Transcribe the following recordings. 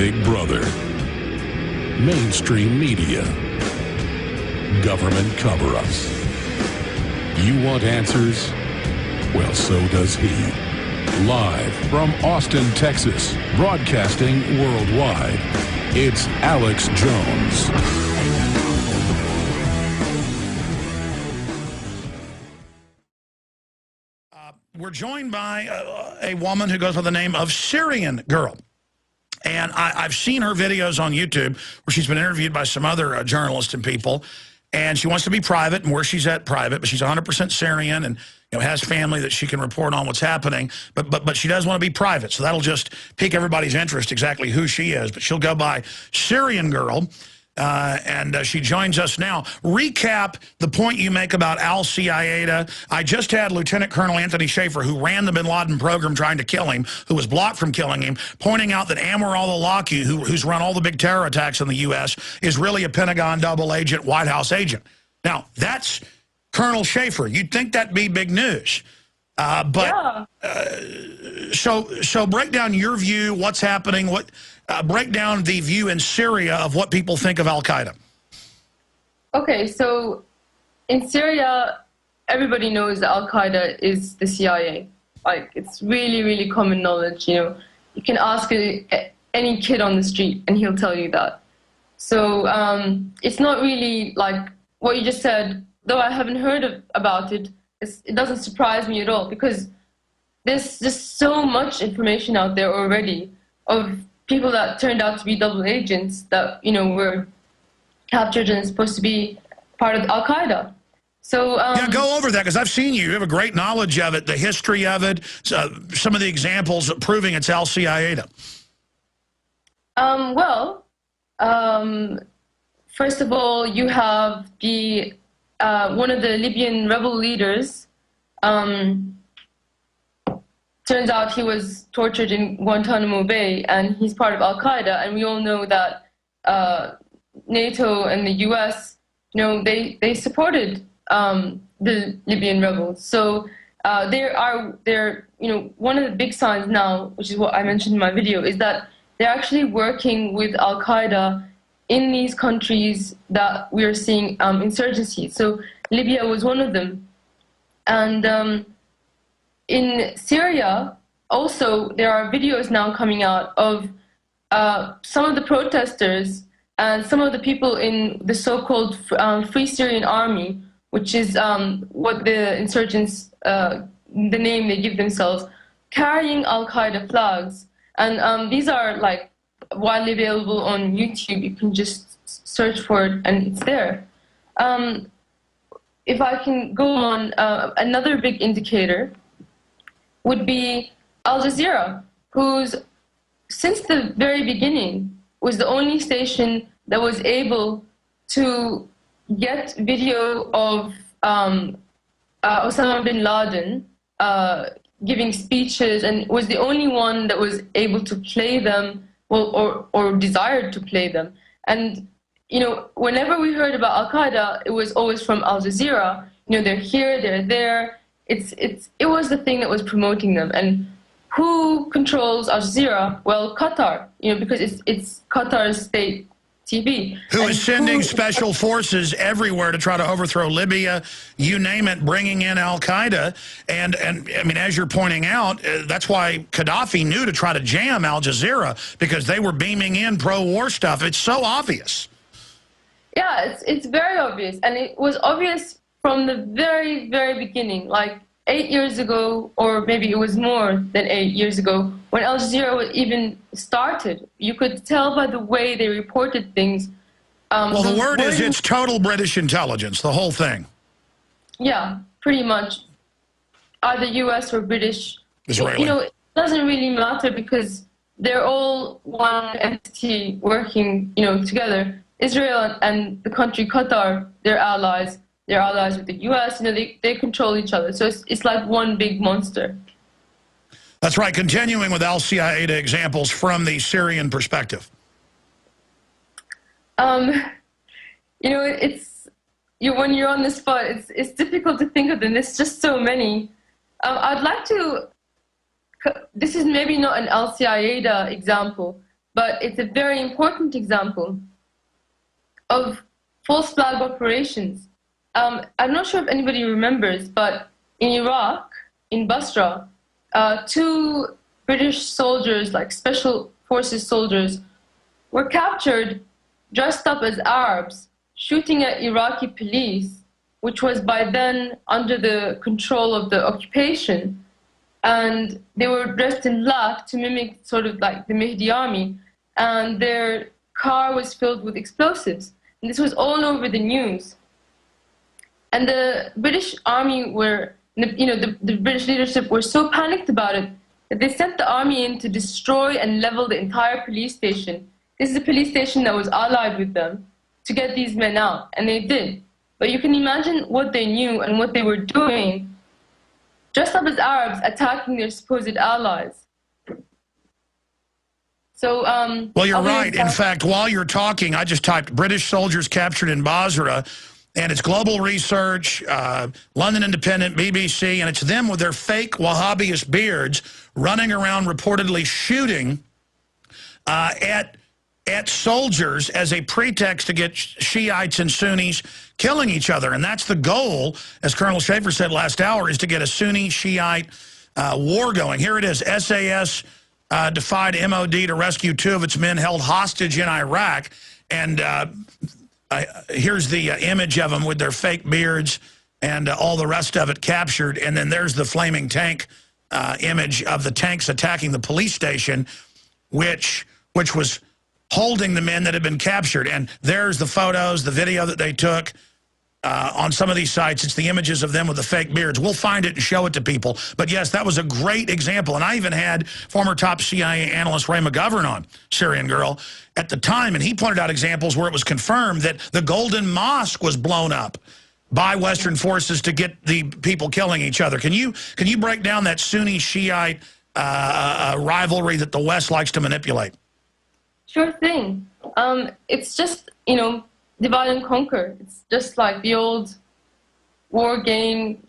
Big Brother, mainstream media, government cover-ups. You want answers? Well, so does he. Live from Austin, Texas, broadcasting worldwide, it's Alex Jones. We're joined by a woman who goes by the name of Syrian Girl. And I've seen her videos on YouTube where she's been interviewed by some other journalists and people. And she wants to be private, and where she's at private, but she's 100% Syrian and has family that she can report on what's happening. But she does want to be private, so that'll just pique everybody's interest exactly who she is. But she'll go by Syrian Girl, and she joins us now. Recap the point you make about al-Qaeda. I just had Lieutenant Colonel Anthony Schaefer, who ran the bin Laden program trying to kill him, who was blocked from killing him, pointing out that Anwar al-Awlaki, who's run all the big terror attacks in the U.S., is really a Pentagon double agent, White House agent. Now, that's Colonel Schaefer. You'd think that'd be big news. So break down your view, what's happening, break down the view in Syria of what people think of Al-Qaeda. Okay, so in Syria, everybody knows that Al-Qaeda is the CIA. Like, it's really, really common knowledge, You can ask any kid on the street and he'll tell you that. So it's not really like what you just said, though I haven't heard about it. It doesn't surprise me at all, because there's just so much information out there already of people that turned out to be double agents that, were captured and supposed to be part of Al-Qaeda. So yeah, go over that, because I've seen you. You have a great knowledge of it, the history of it, some of the examples proving it's al-Qaeda. First of all, you have the one of the Libyan rebel leaders. Turns out he was tortured in Guantanamo Bay, and he's part of Al-Qaeda. And we all know that NATO and the U.S., they supported the Libyan rebels. So they're one of the big signs now, which is what I mentioned in my video, is that they're actually working with Al-Qaeda in these countries that we are seeing insurgency. So Libya was one of them. And in Syria, also, there are videos now coming out of some of the protesters and some of the people in the so-called Free Syrian Army, which is what the insurgents, the name they give themselves, carrying Al-Qaeda flags. And these are like widely available on YouTube. You can just search for it and it's there. If I can go on, another big indicator would be Al Jazeera, who's, since the very beginning, was the only station that was able to get video of Osama bin Laden giving speeches, and was the only one that was able to play them, well, or desired to play them. And whenever we heard about Al-Qaeda, it was always from Al Jazeera. They're here, they're there. It was the thing that was promoting them. And who controls Al Jazeera? Well, Qatar, because it's Qatar's state TV. Who is sending special forces everywhere to try to overthrow Libya, you name it, bringing in Al-Qaeda. And I mean, as you're pointing out, that's why Gaddafi knew to try to jam Al Jazeera, because they were beaming in pro-war stuff. It's so obvious. Yeah, it's very obvious. And it was obvious from the very, very beginning, like 8 years ago, or maybe it was more than 8 years ago, when Al Jazeera even started. You could tell by the way they reported things. Well, the word is it's total British intelligence, the whole thing. Yeah, pretty much. Either U.S. or British. Israeli. It doesn't really matter, because they're all one entity working, together. Israel and the country Qatar, they're allies. They're allies with the U.S. They control each other. So it's like one big monster. That's right. Continuing with al-Qaeda examples from the Syrian perspective. It's when you're on the spot, it's difficult to think of them. There's just so many. I'd like to. This is maybe not an al-Qaeda example, but it's a very important example of false flag operations. I'm not sure if anybody remembers, but in Iraq, in Basra, two British soldiers, like special forces soldiers, were captured dressed up as Arabs, shooting at Iraqi police, which was by then under the control of the occupation. And they were dressed in black to mimic sort of like the Mahdi army, and their car was filled with explosives. And this was all over the news. And the British army were, the British leadership were so panicked about it that they sent the army in to destroy and level the entire police station. This is a police station that was allied with them, to get these men out, and they did. But you can imagine what they knew and what they were doing, dressed up as Arabs, attacking their supposed allies. So, well, you're right. In fact, while you're talking, I just typed British soldiers captured in Basra, and it's Global Research, London Independent, BBC, and it's them with their fake Wahhabist beards running around reportedly shooting at soldiers as a pretext to get Shiites and Sunnis killing each other. And that's the goal, as Colonel Schaefer said last hour, is to get a Sunni-Shiite war going. Here it is. SAS defied MOD to rescue 2 of its men held hostage in Iraq. And here's the image of them with their fake beards and all the rest of it captured. And then there's the flaming tank image of the tanks attacking the police station, which was holding the men that had been captured. And there's the photos, the video that they took on some of these sites. It's the images of them with the fake beards. We'll find it and show it to people. But yes, that was a great example. And I even had former top CIA analyst Ray McGovern on, Syrian Girl, at the time. And he pointed out examples where it was confirmed that the Golden Mosque was blown up by Western forces to get the people killing each other. Can you break down that Sunni-Shiite rivalry that the West likes to manipulate? Sure thing. It's just, divide and conquer. It's just like the old war game,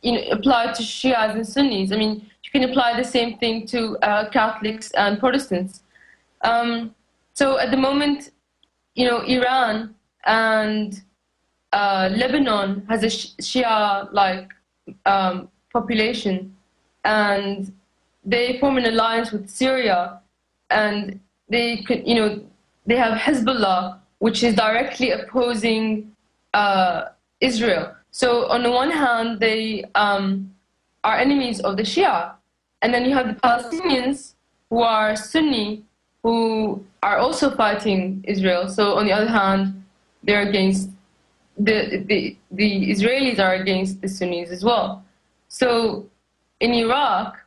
applied to Shias and Sunnis. I mean, you can apply the same thing to Catholics and Protestants. So at the moment, Iran and Lebanon has a Shia-like population, and they form an alliance with Syria, and they could, they have Hezbollah, which is directly opposing Israel. So on the one hand, they are enemies of the Shia, and then you have the Palestinians who are Sunni, who are also fighting Israel. So on the other hand, they're against the Israelis are against the Sunnis as well. So in Iraq,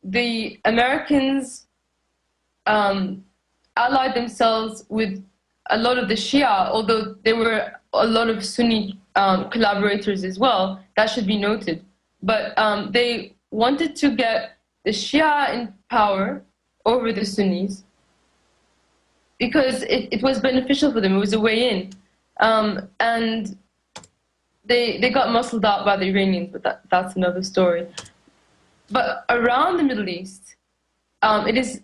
the Americans allied themselves with a lot of the Shia, although there were a lot of Sunni collaborators as well. That should be noted. But they wanted to get the Shia in power over the Sunnis because it was beneficial for them. It was a way in. And they got muscled out by the Iranians, but that's another story. But around the Middle East, it is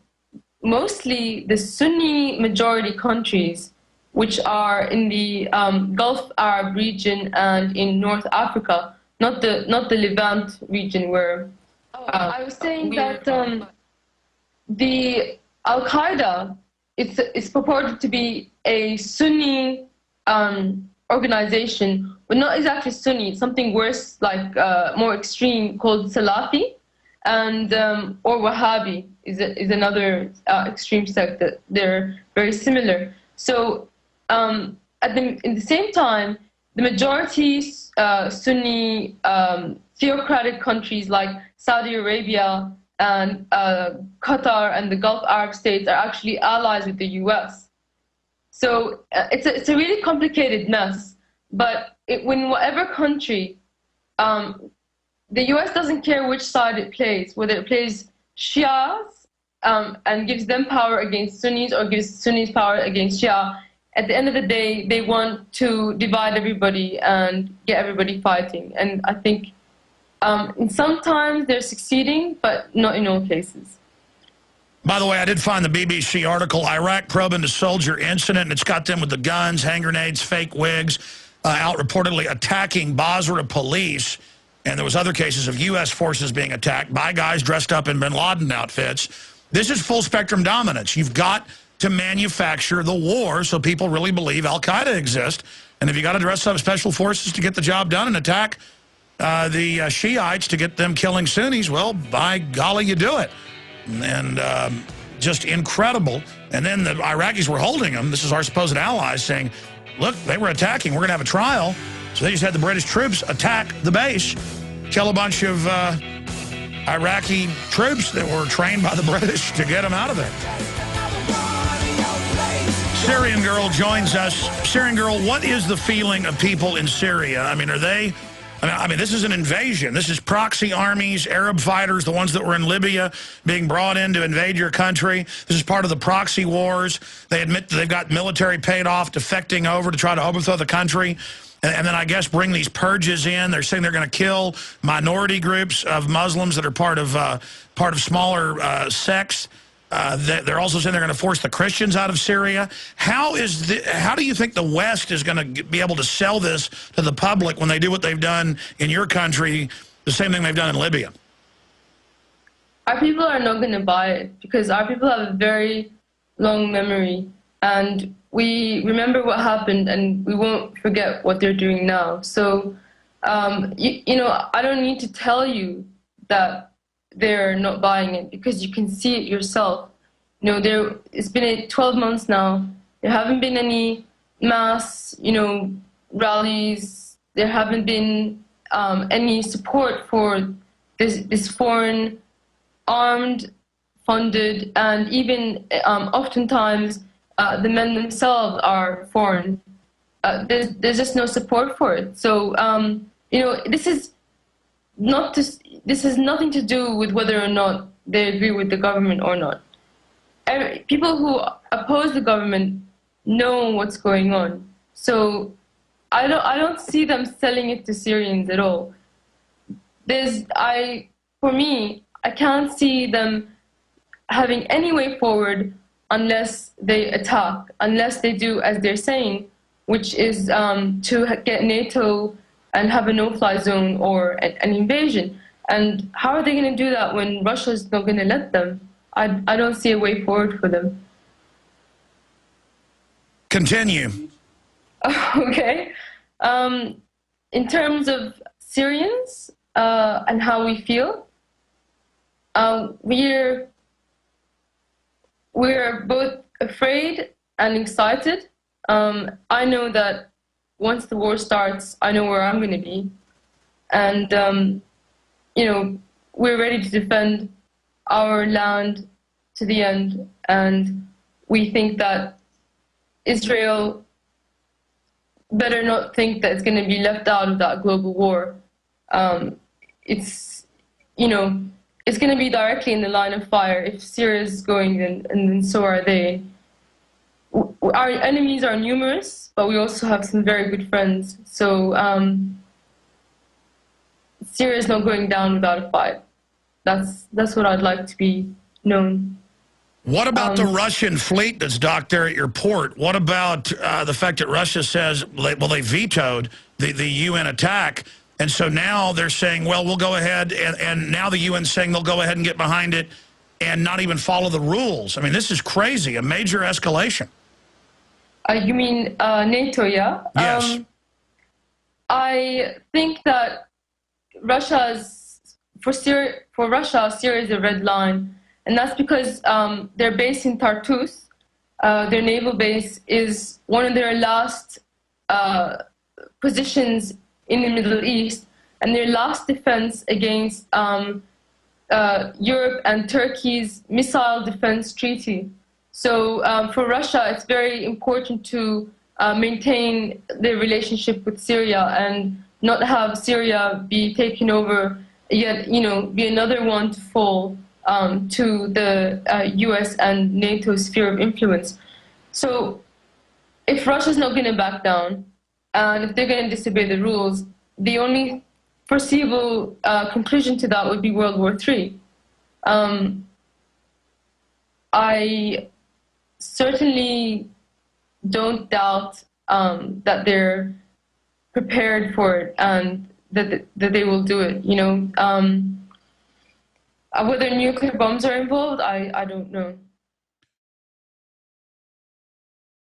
mostly the Sunni majority countries, which are in the Gulf Arab region and in North Africa, not the Levant region where I was saying that the Al-Qaeda it's purported to be a Sunni organization, but not exactly Sunni. It's something worse, like more extreme, called Salafi, and or Wahhabi is another extreme sect that they're very similar. So in the same time, the majority Sunni theocratic countries like Saudi Arabia and Qatar and the Gulf Arab states are actually allies with the US. So it's a really complicated mess. But when whatever country, the US doesn't care which side it plays, whether it plays Shias and gives them power against Sunnis or gives Sunnis power against Shia. At the end of the day, they want to divide everybody and get everybody fighting. And I think sometimes they're succeeding, but not in all cases. By the way, I did find the BBC article, Iraq probe into soldier incident, and it's got them with the guns, hand grenades, fake wigs, out reportedly attacking Basra police. And there was other cases of U.S. forces being attacked by guys dressed up in bin Laden outfits. This is full-spectrum dominance. You've got to manufacture the war so people really believe al-Qaeda exists. And if you got to dress up special forces to get the job done and attack the Shiites to get them killing Sunnis, well, by golly, you do it. And just incredible. And then the Iraqis were holding them. This is our supposed allies saying, look, they were attacking. We're going to have a trial. So they just had the British troops attack the base, kill a bunch of Iraqi troops that were trained by the British to get them out of there. Syrian Girl joins us. Syrian Girl, what is the feeling of people in Syria? I mean, are they... I mean, this is an invasion. This is proxy armies, Arab fighters, the ones that were in Libya being brought in to invade your country. This is part of the proxy wars. They admit that they've got military paid off, defecting over to try to overthrow the country. And then I guess bring these purges in. They're saying they're going to kill minority groups of Muslims that are part of smaller sects. They're also saying they're going to force the Christians out of Syria. How do you think the West is going to be able to sell this to the public when they do what they've done in your country, the same thing they've done in Libya? Our people are not going to buy it because our people have a very long memory, and we remember what happened, and we won't forget what they're doing now. So, you know, I don't need to tell you that they're not buying it because you can see it yourself. You know, it's been 12 months now. There haven't been any mass, you know, rallies. There haven't been any support for this foreign, armed, funded, and even oftentimes the men themselves are foreign. There's just no support for it. So, you know, this has nothing to do with whether or not they agree with the government or not. People who oppose the government know what's going on. So I don't see them selling it to Syrians at all. For me, I can't see them having any way forward unless they attack, unless they do as they're saying, which is to get NATO and have a no-fly zone or an invasion. And how are they going to do that when Russia's not going to let them? I don't see a way forward for them. Continue. Okay. In terms of Syrians and how we feel, we're both afraid and excited. I know that once the war starts, I know where I'm going to be. And, you know, we're ready to defend our land to the end. And we think that Israel better not think that it's going to be left out of that global war. It's, you know, it's going to be directly in the line of fire. If Syria is going, then so are they. Our enemies are numerous, but we also have some very good friends. So Syria is not going down without a fight. That's what I'd like to be known. What about the Russian fleet that's docked there at your port? What about the fact that Russia says, well, they vetoed the UN attack, and so now they're saying, well, we'll go ahead, and now the UN's saying they'll go ahead and get behind it and not even follow the rules. I mean, this is crazy, a major escalation. You mean NATO, yeah? Yes. I think that for Russia, Syria is a red line. And that's because they're based in Tartus. Their naval base is one of their last positions in the Middle East, and their last defense against Europe and Turkey's missile defense treaty. So for Russia, it's very important to maintain their relationship with Syria and not have Syria be taken over yet, you know, be another one to fall to the US and NATO sphere of influence. So if Russia's not going to back down, and if they're going to disobey the rules, the only foreseeable conclusion to that would be World War III. I certainly don't doubt that they're prepared for it and that they will do it. Whether nuclear bombs are involved, I don't know.